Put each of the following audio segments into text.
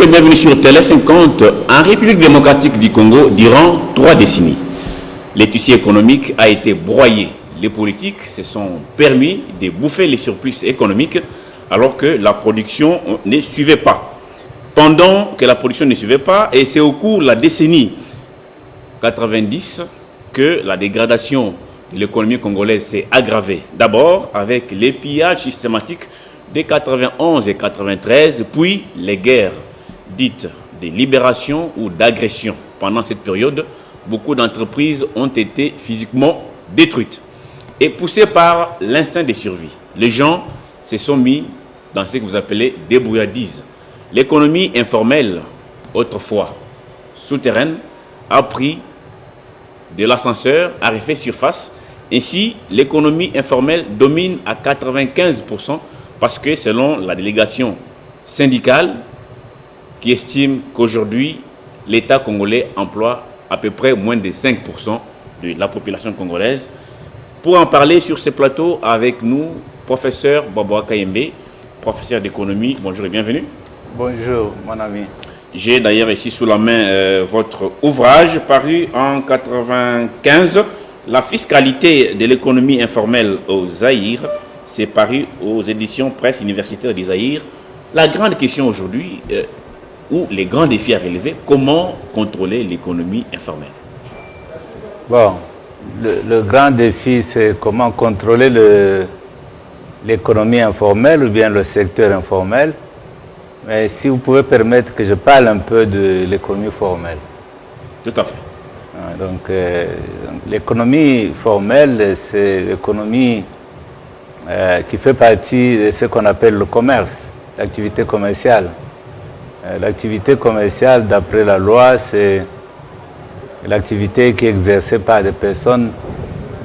Bonjour et bienvenue sur Télé 50 en République démocratique du Congo durant 3 décennies. L'échiquier économique a été broyé. Les politiques se sont permis de bouffer les surplus économiques alors que la production ne suivait pas. Pendant que la production ne suivait pas, et c'est au cours de la décennie 90 que la dégradation de l'économie congolaise s'est aggravée. D'abord avec les pillages systématiques de 91 et 93, puis les guerres dites de libération ou d'agression. Pendant cette période, beaucoup d'entreprises ont été physiquement détruites. Et poussées par l'instinct de survie, les gens se sont mis dans ce que vous appelez débrouillardise. L'économie informelle, autrefois souterraine, a pris de l'ascenseur, a refait surface. Ainsi, l'économie informelle domine à 95% parce que selon la délégation syndicale qui estime qu'aujourd'hui, l'État congolais emploie à peu près moins de 5% de la population congolaise. Pour en parler sur ce plateau avec nous, professeur Baboa Kayembe, professeur d'économie. Bonjour et bienvenue. Bonjour, mon ami. J'ai d'ailleurs ici sous la main votre ouvrage paru en 1995, La fiscalité de l'économie informelle au Zaïre. C'est paru aux éditions Presse universitaire du Zaïre. La grande question aujourd'hui, ou les grands défis à relever, comment contrôler l'économie informelle? Bon, le grand défi, c'est comment contrôler l'économie informelle ou bien le secteur informel. Mais si vous pouvez permettre que je parle un peu de l'économie formelle. Tout à fait. Donc, l'économie formelle, c'est l'économie qui fait partie de ce qu'on appelle le commerce, l'activité commerciale. L'activité commerciale, d'après la loi, c'est l'activité qui est exercée par des personnes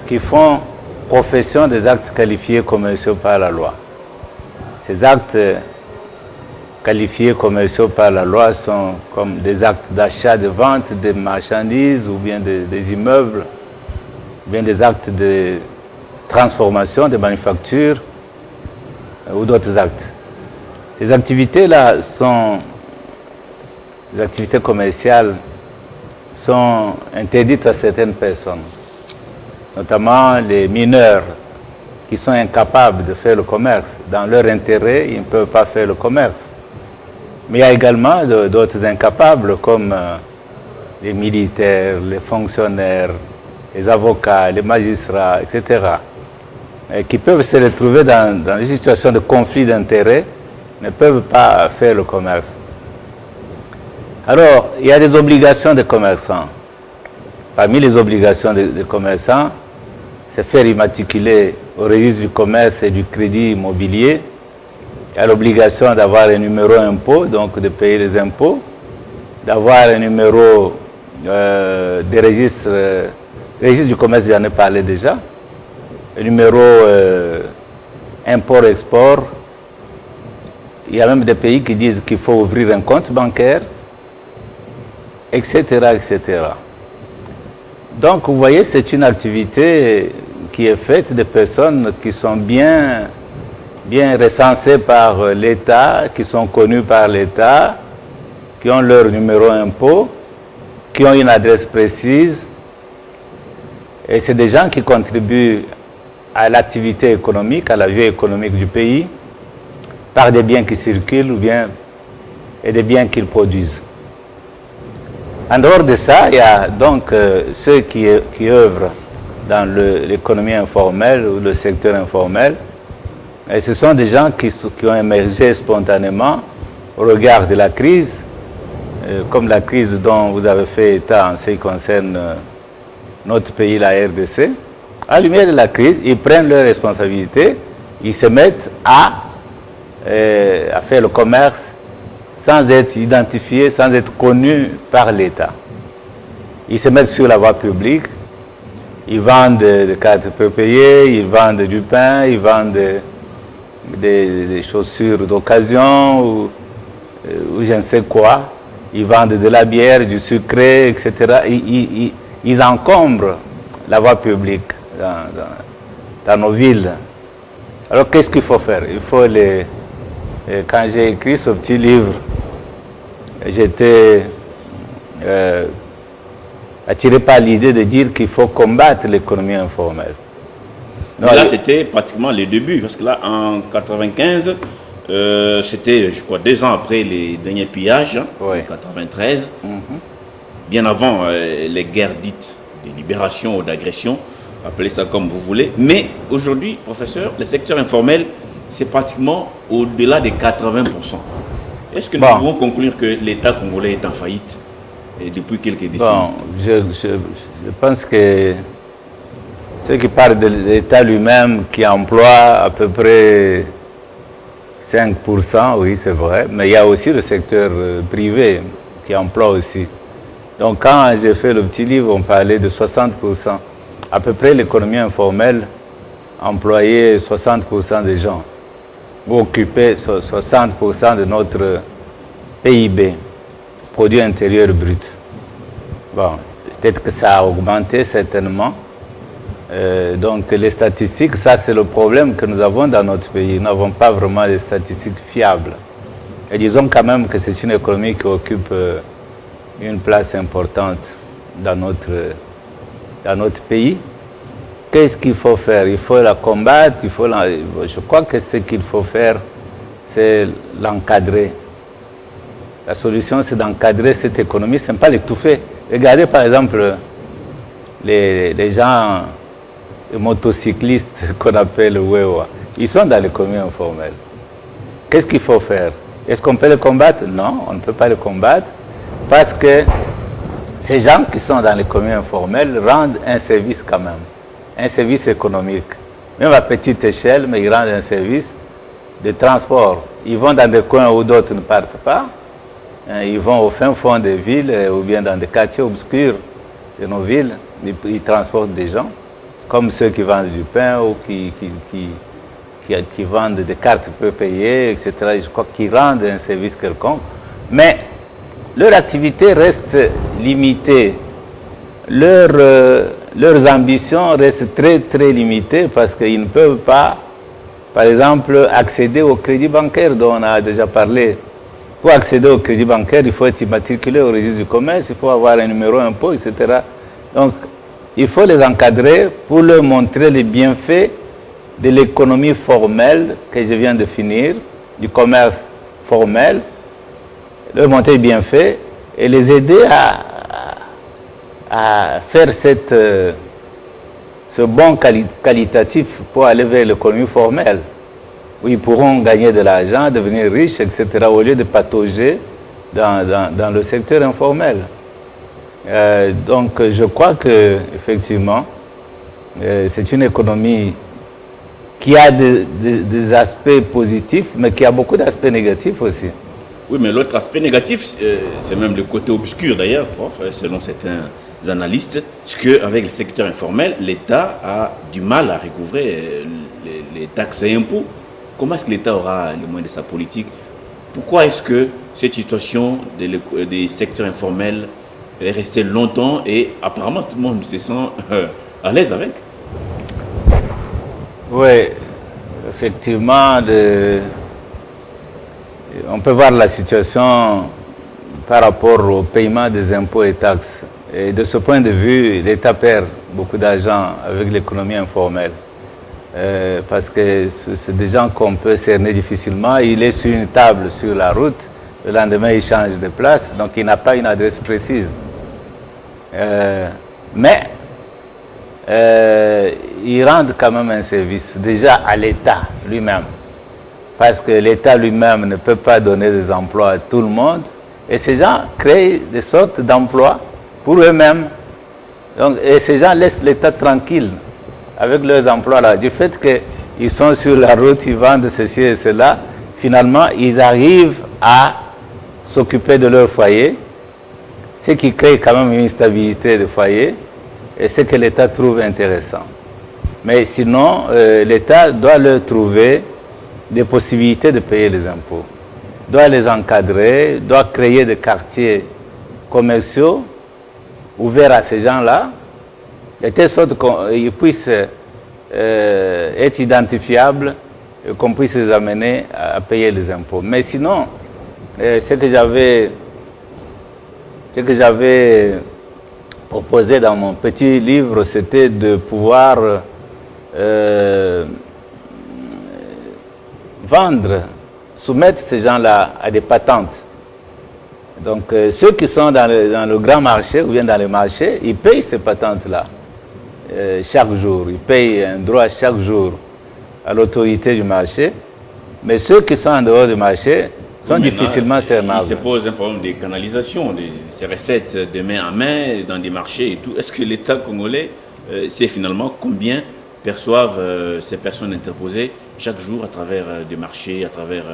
qui font profession des actes qualifiés commerciaux par la loi. Ces actes qualifiés commerciaux par la loi sont comme des actes d'achat, de vente des marchandises ou bien des immeubles, ou bien des actes de transformation, de manufacture ou d'autres actes. Ces activités-là sont, les activités commerciales sont interdites à certaines personnes, notamment les mineurs qui sont incapables de faire le commerce. Dans leur intérêt, ils ne peuvent pas faire le commerce. Mais il y a également d'autres incapables comme les militaires, les fonctionnaires, les avocats, les magistrats, etc. Et qui peuvent se retrouver dans des situations de conflit d'intérêts, ne peuvent pas faire le commerce. Alors, il y a des obligations des commerçants. Parmi les obligations des commerçants, c'est faire immatriculer au registre du commerce et du crédit immobilier. Il y a l'obligation d'avoir un numéro impôt, donc de payer les impôts, d'avoir un numéro des registres du commerce, j'en ai parlé déjà, le numéro import-export. Il y a même des pays qui disent qu'il faut ouvrir un compte bancaire, etc., etc. Donc, vous voyez, c'est une activité qui est faite de personnes qui sont bien recensées par l'État, qui sont connues par l'État, qui ont leur numéro impôt, qui ont une adresse précise. Et c'est des gens qui contribuent à l'activité économique, à la vie économique du pays, par des biens qui circulent ou bien et des biens qu'ils produisent. En dehors de ça, il y a donc ceux qui œuvrent dans l'économie informelle ou le secteur informel. Et ce sont des gens qui ont émergé spontanément au regard de la crise, comme la crise dont vous avez fait état en ce qui concerne notre pays, la RDC. À la lumière de la crise, ils prennent leurs responsabilités, ils se mettent à faire le commerce sans être identifiés, sans être connus par l'État. Ils se mettent sur la voie publique, ils vendent des cartes prépayées, ils vendent du pain, ils vendent des chaussures d'occasion ou je ne sais quoi. Ils vendent de la bière, du sucré, etc. Ils encombrent la voie publique dans nos villes. Alors qu'est-ce qu'il faut faire? Il faut quand j'ai écrit ce petit livre, j'étais attiré par l'idée de dire qu'il faut combattre l'économie informelle. Mais là, c'était pratiquement les débuts, parce que là, en 95, c'était, je crois, 2 ans après les derniers pillages, Oui. en 93, bien avant les guerres dites de libération ou d'agression, appelez ça comme vous voulez. Mais aujourd'hui, professeur, le secteur informel, c'est pratiquement au-delà des 80%. Est-ce que nous pouvons conclure que l'État congolais est en faillite depuis quelques décennies? Bon, je pense que ceux qui parlent de l'État lui-même, qui emploie à peu près 5%, oui, c'est vrai, mais il y a aussi le secteur privé qui emploie aussi. Donc, quand j'ai fait le petit livre, on parlait de 60%. À peu près, l'économie informelle employait 60% des gens, ou occupait 60% de notre PIB, produit intérieur brut. Bon, peut-être que ça a augmenté certainement. Donc les statistiques, ça c'est le problème que nous avons dans notre pays. Nous n'avons pas vraiment des statistiques fiables. Et disons quand même que c'est une économie qui occupe une place importante dans notre pays. Qu'est-ce qu'il faut faire? Il faut la combattre, je crois que ce qu'il faut faire, c'est l'encadrer. La solution, c'est d'encadrer cette économie, ce n'est pas l'étouffer. Regardez par exemple les gens, les motocyclistes qu'on appelle Wewa. Ils sont dans l'économie informelle. Qu'est-ce qu'il faut faire? Est-ce qu'on peut les combattre? Non, on ne peut pas les combattre parce que ces gens qui sont dans l'économie informelle rendent un service quand même, un service économique. Même à petite échelle, mais ils rendent un service de transport. Ils vont dans des coins où d'autres ne partent pas. Ils vont au fin fond des villes ou bien dans des quartiers obscurs de nos villes. Ils transportent des gens, comme ceux qui vendent du pain ou qui vendent des cartes peu payées, etc. Je crois qu'ils rendent un service quelconque. Mais leur activité reste limitée. Leurs ambitions restent très, très limitées parce qu'ils ne peuvent pas, par exemple, accéder au crédit bancaire dont on a déjà parlé. Pour accéder au crédit bancaire, il faut être immatriculé au registre du commerce, il faut avoir un numéro impôt, etc. Donc, il faut les encadrer pour leur montrer les bienfaits de l'économie formelle que je viens de finir, du commerce formel, leur montrer les bienfaits et les aider à faire ce bond qualitatif pour aller vers l'économie formelle, où ils pourront gagner de l'argent, devenir riches, etc., au lieu de patauger dans le secteur informel. Donc, je crois que effectivement, c'est une économie qui a des aspects positifs, mais qui a beaucoup d'aspects négatifs aussi. Oui, mais l'autre aspect négatif, c'est même le côté obscur d'ailleurs, prof, selon certains analystes, c'est qu'avec le secteur informel, l'État a du mal à recouvrer les taxes et impôts. Comment est-ce que l'État aura les moyens de sa politique? Pourquoi est-ce que cette situation des secteurs informels est restée longtemps et apparemment tout le monde se sent à l'aise avec? Oui, effectivement, on peut voir la situation par rapport au paiement des impôts et taxes. Et de ce point de vue, l'État perd beaucoup d'argent avec l'économie informelle. Parce que c'est des gens qu'on peut cerner difficilement. Il est sur une table sur la route, le lendemain il change de place, donc il n'a pas une adresse précise. Mais ils rendent quand même un service déjà à l'État lui-même. Parce que l'État lui-même ne peut pas donner des emplois à tout le monde. Et ces gens créent des sortes d'emplois pour eux-mêmes. Et ces gens laissent l'État tranquille avec leurs emplois-là. Du fait qu'ils sont sur la route, ils vendent ceci et cela, finalement, ils arrivent à s'occuper de leur foyer, ce qui crée quand même une stabilité de foyer, et ce que l'État trouve intéressant. Mais sinon, l'État doit leur trouver des possibilités de payer les impôts, doit les encadrer, doit créer des quartiers commerciaux ouverts à ces gens-là, de telle sorte qu'ils puissent être identifiables et qu'on puisse les amener à payer les impôts. Mais sinon, ce que j'avais Ce que j'avais proposé dans mon petit livre, c'était de pouvoir vendre, soumettre ces gens-là à des patentes. Donc ceux qui sont dans le grand marché ou bien dans les marchés, ils payent ces patentes-là chaque jour. Ils payent un droit chaque jour à l'autorité du marché. Mais ceux qui sont en dehors du marché sont difficilement cernables. Il se pose un problème de canalisation de ces recettes de main en main dans des marchés et tout. Est-ce que l'État congolais sait finalement combien perçoivent ces personnes interposées chaque jour à travers des marchés, à travers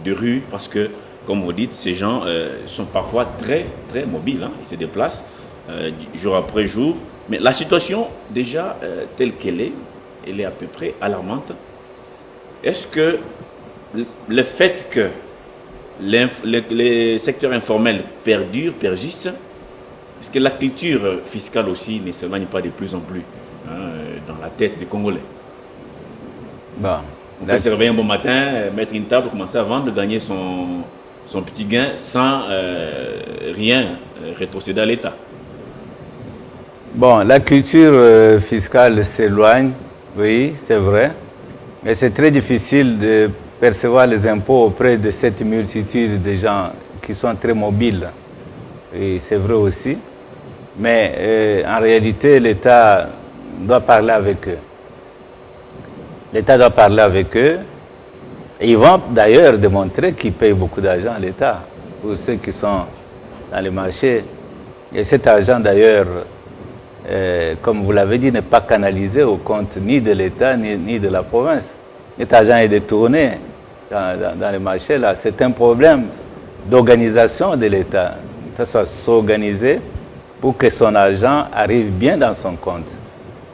des rues? Parce que, comme vous dites, ces gens sont parfois très, très mobiles. Hein. Ils se déplacent jour après jour. Mais la situation, déjà, telle qu'elle est, elle est à peu près alarmante. Est-ce que le fait que les secteurs informels perdurent, persistent, est-ce que la culture fiscale aussi ne s'éloigne pas de plus en plus dans la tête des Congolais? Bon, on peut se réveiller un bon matin, mettre une table, commencer à vendre, gagner son petit gain sans rien rétrocéder à l'État. Bon, la culture fiscale s'éloigne, oui, c'est vrai, mais c'est très difficile de percevoir les impôts auprès de cette multitude de gens qui sont très mobiles. Et c'est vrai aussi. Mais en réalité, l'État doit parler avec eux. L'État doit parler avec eux. Et ils vont d'ailleurs démontrer qu'ils payent beaucoup d'argent à l'État, pour ceux qui sont dans les marchés. Et cet argent d'ailleurs, comme vous l'avez dit, n'est pas canalisé au compte ni de l'État ni de la province. Cet argent est détourné dans les marchés. Là, c'est un problème d'organisation de l'État. Ça soit s'organiser pour que son argent arrive bien dans son compte.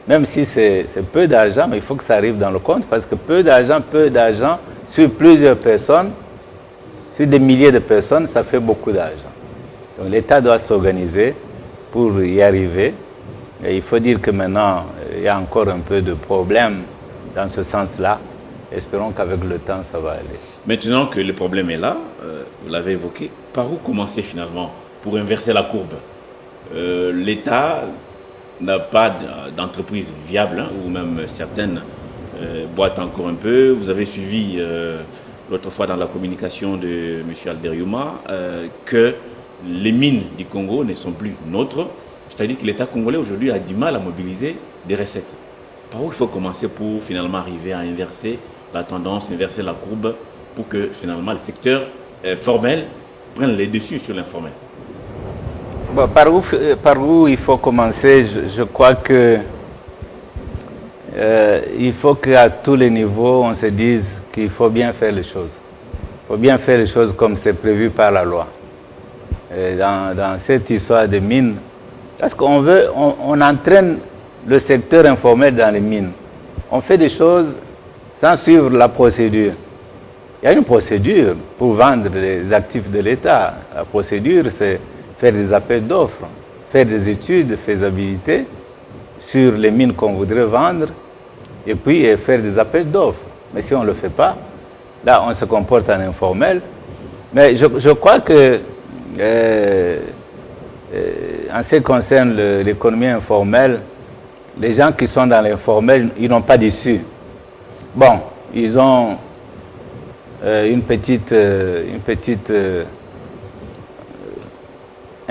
Même si c'est peu d'argent, mais il faut que ça arrive dans le compte parce que peu d'argent sur plusieurs personnes, sur des milliers de personnes, ça fait beaucoup d'argent. Donc l'État doit s'organiser pour y arriver. Et il faut dire que maintenant, il y a encore un peu de problème dans ce sens-là. Espérons qu'avec le temps, ça va aller. Maintenant que le problème est là, vous l'avez évoqué, par où commencer finalement pour inverser la courbe? L'État n'a pas d'entreprise viable, hein, ou même certaines boitent encore un peu. Vous avez suivi l'autre fois dans la communication de M. Albert Youma que les mines du Congo ne sont plus nôtres. C'est-à-dire que l'État congolais aujourd'hui a du mal à mobiliser des recettes. Par où il faut commencer pour finalement arriver à inverser la tendance, inverser la courbe pour que finalement le secteur formel prenne les dessus sur l'informel? Bon, par où il faut commencer? Je crois que il faut qu'à tous les niveaux, on se dise qu'il faut bien faire les choses. Il faut bien faire les choses comme c'est prévu par la loi. Et dans cette histoire de mines, parce on entraîne le secteur informel dans les mines. On fait des choses sans suivre la procédure. Il y a une procédure pour vendre les actifs de l'État. La procédure, c'est faire des appels d'offres, faire des études de faisabilité sur les mines qu'on voudrait vendre, et puis faire des appels d'offres. Mais si on ne le fait pas, là, on se comporte en informel. Mais je crois que, en ce qui concerne l'économie informelle, les gens qui sont dans l'informel, ils n'ont pas d'issue. Bon, ils ont un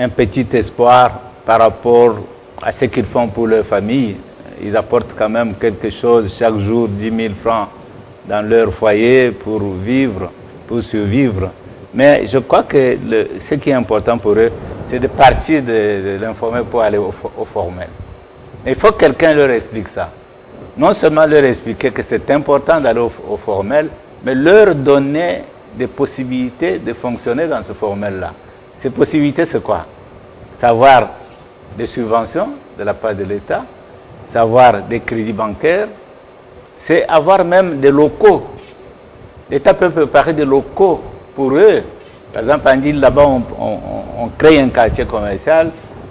petit espoir par rapport à ce qu'ils font pour leur famille. Ils apportent quand même quelque chose chaque jour, 10 000 francs dans leur foyer pour vivre, pour survivre. Mais je crois que ce qui est important pour eux, c'est de partir de l'informel pour aller au formel. Mais il faut que quelqu'un leur explique ça. Non seulement leur expliquer que c'est important d'aller au formel, mais leur donner des possibilités de fonctionner dans ce formel-là. Ces possibilités, c'est quoi? Savoir des subventions de la part de l'État, savoir des crédits bancaires, c'est avoir même des locaux. L'État peut préparer des locaux pour eux. Par exemple, on dit là-bas, on crée un quartier commercial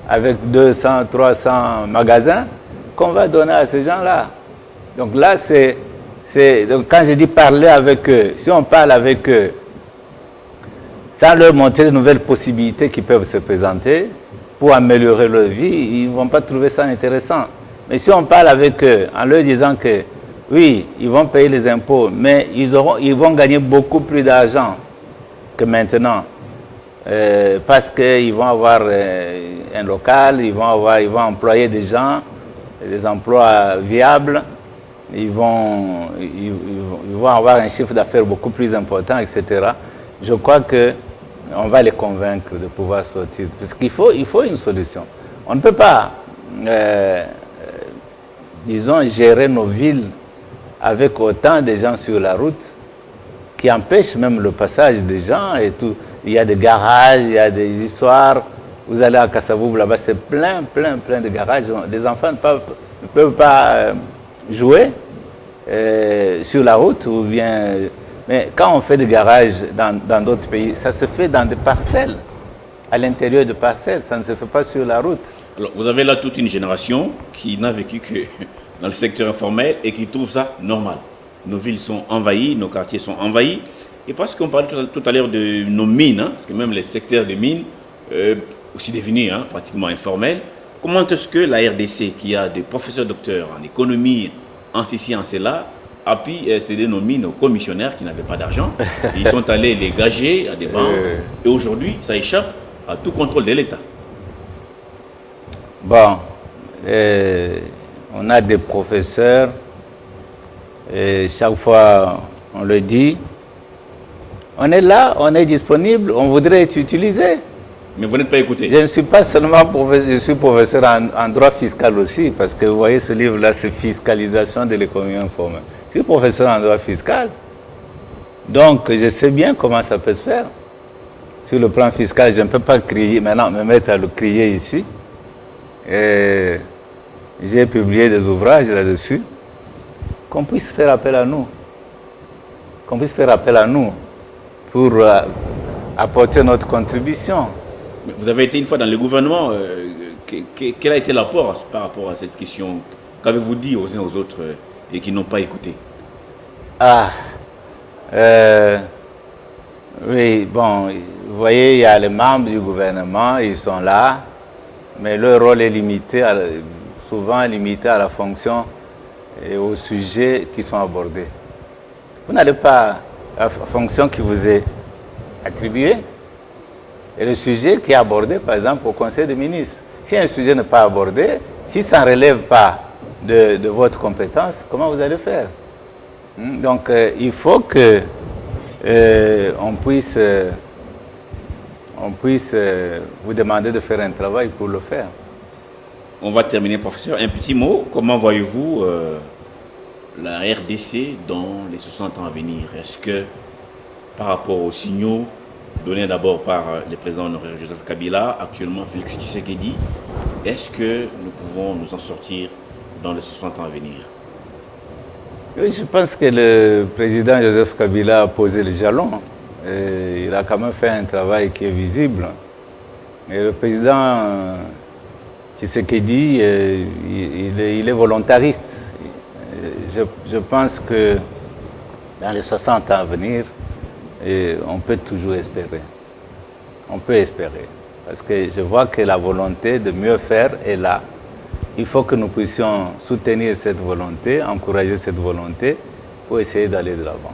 avec 200, 300 magasins qu'on va donner à ces gens-là. Donc là, donc quand je dis parler avec eux, si on parle avec eux, sans leur montrer de nouvelles possibilités qui peuvent se présenter, pour améliorer leur vie, ils ne vont pas trouver ça intéressant. Mais si on parle avec eux en leur disant que oui, ils vont payer les impôts, mais ils vont gagner beaucoup plus d'argent que maintenant. Parce qu'ils vont avoir un local, ils vont employer des gens, des emplois viables, ils vont avoir un chiffre d'affaires beaucoup plus important, etc. Je crois qu'on va les convaincre de pouvoir sortir. Parce qu'il faut une solution. On ne peut pas, disons, gérer nos villes avec autant de gens sur la route qui empêchent même le passage des gens et tout. Il y a des garages, il y a des histoires. Vous allez à Kassavoub, là-bas, c'est plein de garages. Les enfants ne peuvent pas jouer sur la route ou bien... Mais quand on fait des garages dans d'autres pays, ça se fait dans des parcelles, à l'intérieur de parcelles, ça ne se fait pas sur la route. Alors, vous avez là toute une génération qui n'a vécu que dans le secteur informel et qui trouve ça normal. Nos villes sont envahies, nos quartiers sont envahis. Et parce qu'on parlait tout à l'heure de nos mines, hein, parce que même les secteurs de mines, aussi devenus pratiquement informels, comment est-ce que la RDC, qui a des professeurs docteurs en économie, en ceci, en cela, a pu céder nos mines aux commissionnaires qui n'avaient pas d'argent? Ils sont allés les gager à des banques. Et aujourd'hui, ça échappe à tout contrôle de l'État. Bon, on a des professeurs, et chaque fois on le dit, on est là, on est disponible, on voudrait être utilisé. Mais vous n'êtes pas écouté. Je ne suis pas seulement professeur, je suis professeur en droit fiscal aussi, parce que vous voyez ce livre-là, c'est Fiscalisation de l'économie informelle. Je suis professeur en droit fiscal, donc je sais bien comment ça peut se faire. Sur le plan fiscal, je ne peux pas crier, maintenant me mettre à le crier ici. J'ai publié des ouvrages là-dessus, qu'on puisse faire appel à nous. Qu'on puisse faire appel à nous pour apporter notre contribution. Vous avez été une fois dans le gouvernement. Quel a été l'apport par rapport à cette question? Qu'avez-vous dit aux uns aux autres et qui n'ont pas écouté? Oui, bon, vous voyez, il y a les membres du gouvernement, ils sont là, mais leur rôle est limité, souvent limité à la fonction et aux sujets qui sont abordés. Vous n'avez pas la fonction qui vous est attribuée et le sujet qui est abordé, par exemple, au Conseil des ministres. Si un sujet n'est pas abordé, si ça ne relève pas de votre compétence, comment vous allez faire? Donc, il faut que on puisse vous demander de faire un travail pour le faire. On va terminer, professeur. Un petit mot. Comment voyez-vous la RDC dans les 60 ans à venir? Est-ce que, par rapport aux signaux donnés d'abord par le président honoraire Joseph Kabila, actuellement Félix Tshisekedi, est-ce que nous pouvons nous en sortir dans les 60 ans à venir? Oui, je pense que le président Joseph Kabila a posé les jalons. Et il a quand même fait un travail qui est visible. Et le président Tshisekedi, il est volontariste. Je pense que dans les 60 ans à venir, on peut toujours espérer. On peut espérer. Parce que je vois que la volonté de mieux faire est là. Il faut que nous puissions soutenir cette volonté, encourager cette volonté pour essayer d'aller de l'avant.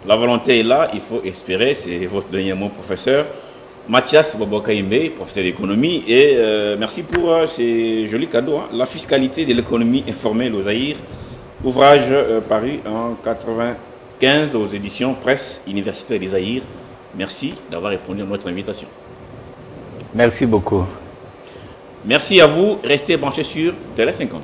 La volonté est là, il faut espérer, c'est votre dernier mot, professeur. Mathias Bobokaïmbe, professeur d'économie, et merci pour ces jolis cadeaux. La fiscalité de l'économie informelle au Zaïre, ouvrage paru en 1995 aux éditions Presse Universitaire des Zaïre. Merci d'avoir répondu à notre invitation. Merci beaucoup. Merci à vous, restez branchés sur Télé 50.